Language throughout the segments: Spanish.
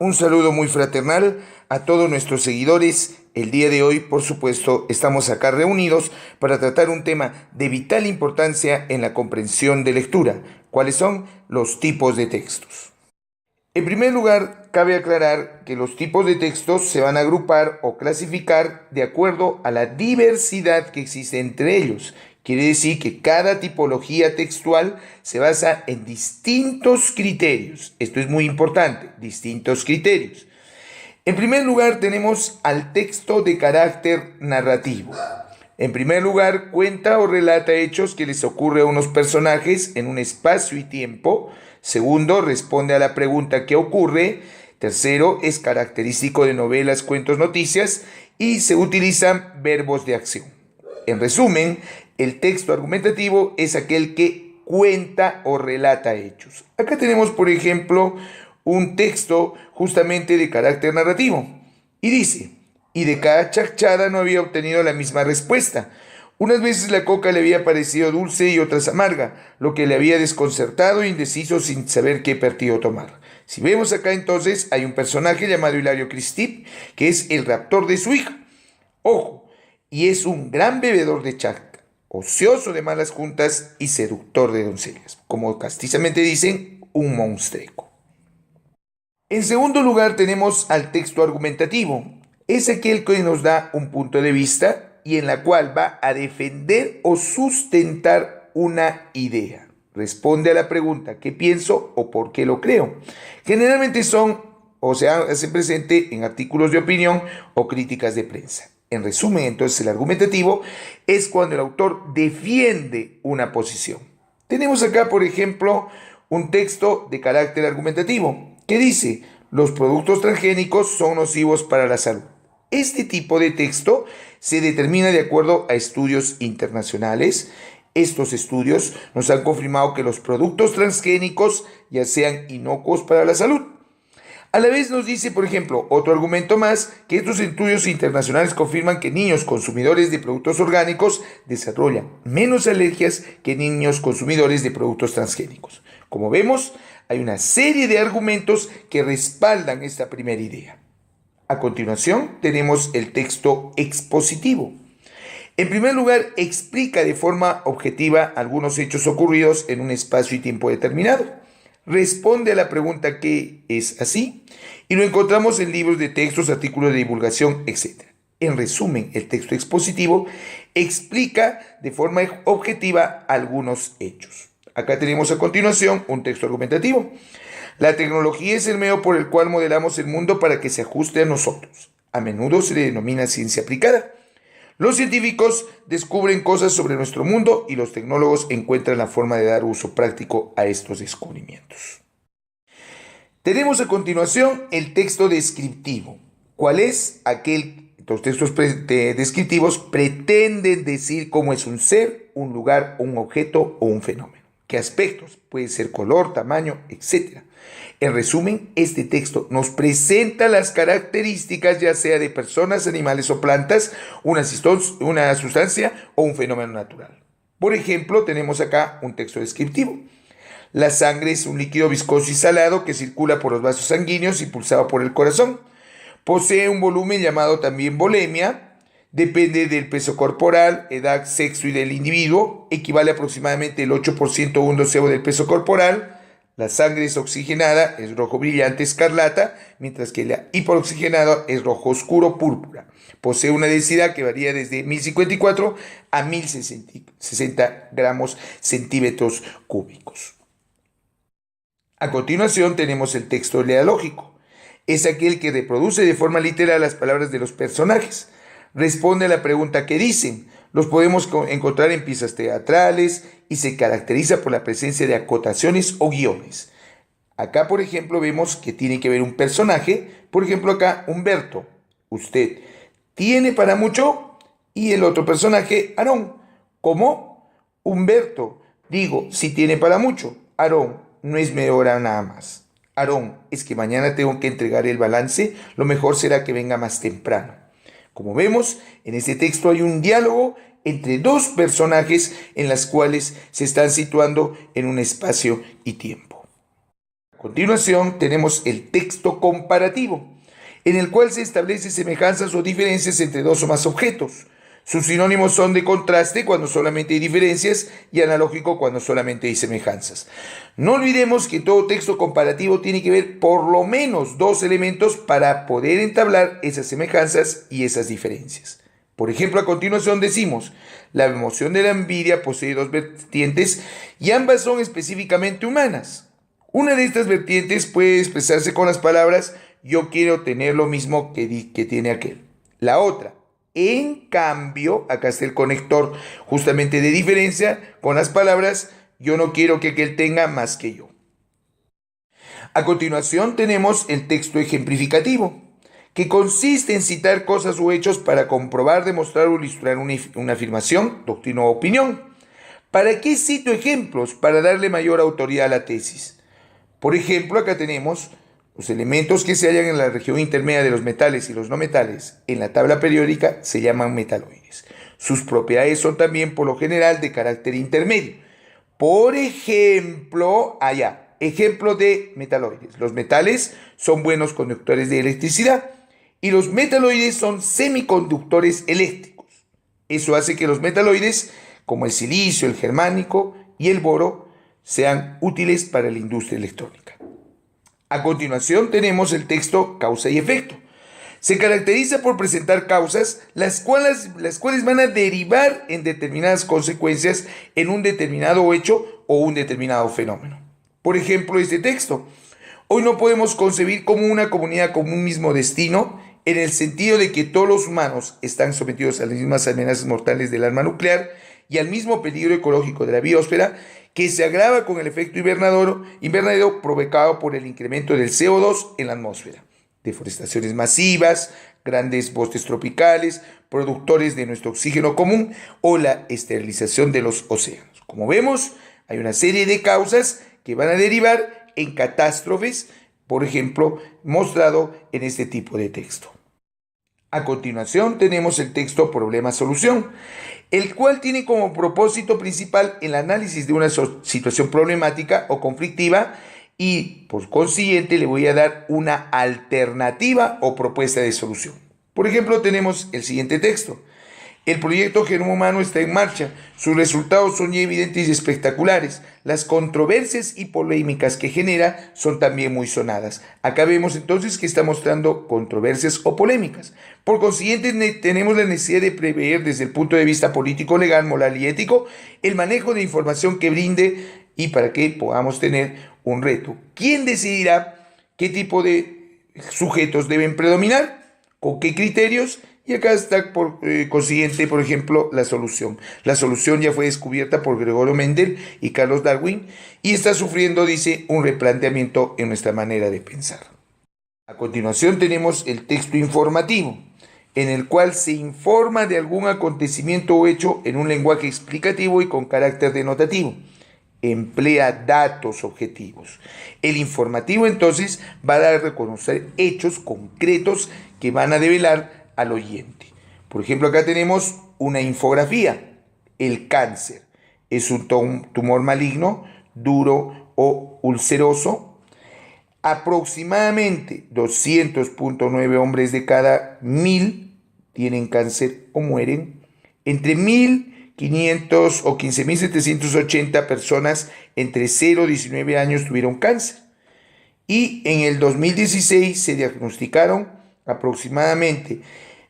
Un saludo muy fraternal a todos nuestros seguidores. El día de hoy, por supuesto, estamos acá reunidos para tratar un tema de vital importancia en la comprensión de lectura. ¿Cuáles son los tipos de textos? En primer lugar, cabe aclarar que los tipos de textos se van a agrupar o clasificar de acuerdo a la diversidad que existe entre ellos. Quiere decir que cada tipología textual se basa en distintos criterios. Esto es muy importante, distintos criterios. En primer lugar, tenemos al texto de carácter narrativo. En primer lugar, cuenta o relata hechos que les ocurre a unos personajes en un espacio y tiempo. Segundo, responde a la pregunta ¿qué ocurre? Tercero, es característico de novelas, cuentos, noticias y se utilizan verbos de acción. En resumen, el texto argumentativo es aquel que cuenta o relata hechos. Acá tenemos, por ejemplo, un texto justamente de carácter narrativo y dice: y de cada chachada no había obtenido la misma respuesta. Unas veces la coca le había parecido dulce y otras amarga, lo que le había desconcertado e indeciso sin saber qué partido tomar. Si vemos acá entonces hay un personaje llamado Hilario Cristip, que es el raptor de su hija. Ojo, y es un gran bebedor de chaca, ocioso de malas juntas y seductor de doncellas. Como castizamente dicen, un monstruo. En segundo lugar tenemos al texto argumentativo. Es aquel que nos da un punto de vista y en la cual va a defender o sustentar una idea. Responde a la pregunta ¿qué pienso o por qué lo creo? Generalmente son o se hacen presente en artículos de opinión o críticas de prensa. En resumen, entonces, el argumentativo es cuando el autor defiende una posición. Tenemos acá, por ejemplo, un texto de carácter argumentativo que dice: los productos transgénicos son nocivos para la salud. Este tipo de texto se determina de acuerdo a estudios internacionales. Estos estudios nos han confirmado que los productos transgénicos ya sean inocuos para la salud. A la vez nos dice, por ejemplo, otro argumento más, que estos estudios internacionales confirman que niños consumidores de productos orgánicos desarrollan menos alergias que niños consumidores de productos transgénicos. Como vemos, hay una serie de argumentos que respaldan esta primera idea. A continuación, tenemos el texto expositivo. En primer lugar, explica de forma objetiva algunos hechos ocurridos en un espacio y tiempo determinado. Responde a la pregunta ¿qué es así? Y lo encontramos en libros de textos, artículos de divulgación, etc. En resumen, el texto expositivo explica de forma objetiva algunos hechos. Acá tenemos a continuación un texto argumentativo. La tecnología es el medio por el cual modelamos el mundo para que se ajuste a nosotros. A menudo se le denomina ciencia aplicada. Los científicos descubren cosas sobre nuestro mundo y los tecnólogos encuentran la forma de dar uso práctico a estos descubrimientos. Tenemos a continuación el texto descriptivo. ¿Cuál es aquel? Los textos descriptivos pretenden decir cómo es un ser, un lugar, un objeto o un fenómeno. ¿Qué aspectos? Puede ser color, tamaño, etc. En resumen, este texto nos presenta las características ya sea de personas, animales o plantas, una sustancia o un fenómeno natural. Por ejemplo, tenemos acá un texto descriptivo. La sangre es un líquido viscoso y salado que circula por los vasos sanguíneos y pulsado por el corazón. Posee un volumen llamado también volemia. Depende del peso corporal, edad, sexo y del individuo. Equivale aproximadamente el 8% o un doceavo del peso corporal. La sangre es oxigenada, es rojo brillante escarlata, mientras que la hiperoxigenada es rojo oscuro púrpura. Posee una densidad que varía desde 1054 a 1060 gramos centímetros cúbicos. A continuación tenemos el texto leológico. Es aquel que reproduce de forma literal las palabras de los personajes. Responde a la pregunta ¿qué dicen? Los podemos encontrar en piezas teatrales y se caracteriza por la presencia de acotaciones o guiones. Acá, por ejemplo, vemos que tiene que ver un personaje. Por ejemplo, acá, Humberto. Usted tiene para mucho. Y el otro personaje, Aarón. ¿Cómo? Humberto. Digo, si tiene para mucho. Aarón, no es media hora nada más. Aarón, es que mañana tengo que entregar el balance. Lo mejor será que venga más temprano. Como vemos, en este texto hay un diálogo entre dos personajes en las cuales se están situando en un espacio y tiempo. A continuación tenemos el texto comparativo, en el cual se establecen semejanzas o diferencias entre dos o más objetos. Sus sinónimos son de contraste cuando solamente hay diferencias y analógico cuando solamente hay semejanzas. No olvidemos que todo texto comparativo tiene que ver por lo menos dos elementos para poder entablar esas semejanzas y esas diferencias. Por ejemplo, a continuación decimos, la emoción de la envidia posee dos vertientes y ambas son específicamente humanas. Una de estas vertientes puede expresarse con las palabras yo quiero tener lo mismo que tiene aquel. La otra, en cambio, acá está el conector justamente de diferencia con las palabras yo no quiero que aquel tenga más que yo. A continuación tenemos el texto ejemplificativo, que consiste en citar cosas o hechos para comprobar, demostrar o ilustrar una afirmación, doctrina o opinión. ¿Para qué cito ejemplos? Para darle mayor autoridad a la tesis. Por ejemplo, acá tenemos los elementos que se hallan en la región intermedia de los metales y los no metales en la tabla periódica se llaman metaloides. Sus propiedades son también por lo general de carácter intermedio. Por ejemplo, ejemplo de metaloides. Los metales son buenos conductores de electricidad y los metaloides son semiconductores eléctricos. Eso hace que los metaloides, como el silicio, el germánico y el boro, sean útiles para la industria electrónica. A continuación tenemos el texto causa y efecto. Se caracteriza por presentar causas las cuales van a derivar en determinadas consecuencias en un determinado hecho o un determinado fenómeno. Por ejemplo, este texto. Hoy no podemos concebir como una comunidad con un mismo destino en el sentido de que todos los humanos están sometidos a las mismas amenazas mortales del arma nuclear y al mismo peligro ecológico de la biosfera que se agrava con el efecto invernadero provocado por el incremento del CO2 en la atmósfera. Deforestaciones masivas, grandes bosques tropicales, productores de nuestro oxígeno común o la esterilización de los océanos. Como vemos, hay una serie de causas que van a derivar en catástrofes, por ejemplo, mostrado en este tipo de texto. A continuación tenemos el texto problema-solución, el cual tiene como propósito principal el análisis de una situación problemática o conflictiva y por consiguiente le voy a dar una alternativa o propuesta de solución. Por ejemplo, tenemos el siguiente texto. El proyecto Genoma Humano está en marcha. Sus resultados son ya evidentes y espectaculares. Las controversias y polémicas que genera son también muy sonadas. Acá vemos entonces que está mostrando controversias o polémicas. Por consiguiente, tenemos la necesidad de prever desde el punto de vista político, legal, moral y ético el manejo de información que brinde y para que podamos tener un reto. ¿Quién decidirá qué tipo de sujetos deben predominar? ¿Con qué criterios? Y acá está por consiguiente, por ejemplo, la solución. La solución ya fue descubierta por Gregorio Mendel y Carlos Darwin y está sufriendo, dice, un replanteamiento en nuestra manera de pensar. A continuación tenemos el texto informativo, en el cual se informa de algún acontecimiento o hecho en un lenguaje explicativo y con carácter denotativo. Emplea datos objetivos. El informativo entonces va a dar a reconocer hechos concretos que van a develar al oyente. Por ejemplo, acá tenemos una infografía. El cáncer es un tumor maligno, duro o ulceroso. Aproximadamente 200.9 hombres de cada 1000 tienen cáncer o mueren. Entre 1500 o 15.780 personas entre 0 y 19 años tuvieron cáncer. Y en el 2016 se diagnosticaron aproximadamente,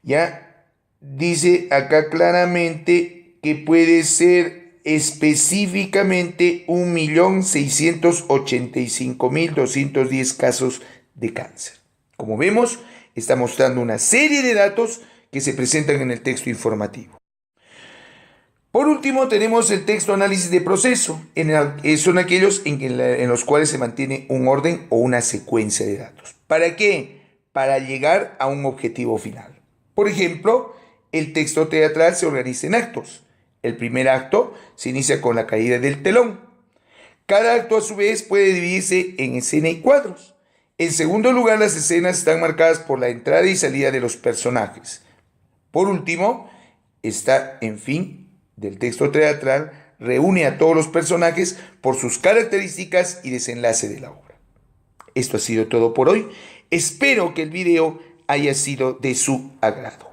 ya dice acá claramente que puede ser específicamente 1.685.210 casos de cáncer. Como vemos, está mostrando una serie de datos que se presentan en el texto informativo. Por último, tenemos el texto análisis de proceso. Son aquellos en los cuales se mantiene un orden o una secuencia de datos. ¿Para qué? Para llegar a un objetivo final. Por ejemplo, el texto teatral se organiza en actos. El primer acto se inicia con la caída del telón. Cada acto a su vez puede dividirse en escena y cuadros. En segundo lugar, las escenas están marcadas por la entrada y salida de los personajes. Por último, del texto teatral reúne a todos los personajes por sus características y desenlace de la obra. Esto ha sido todo por hoy. Espero que el video haya sido de su agrado.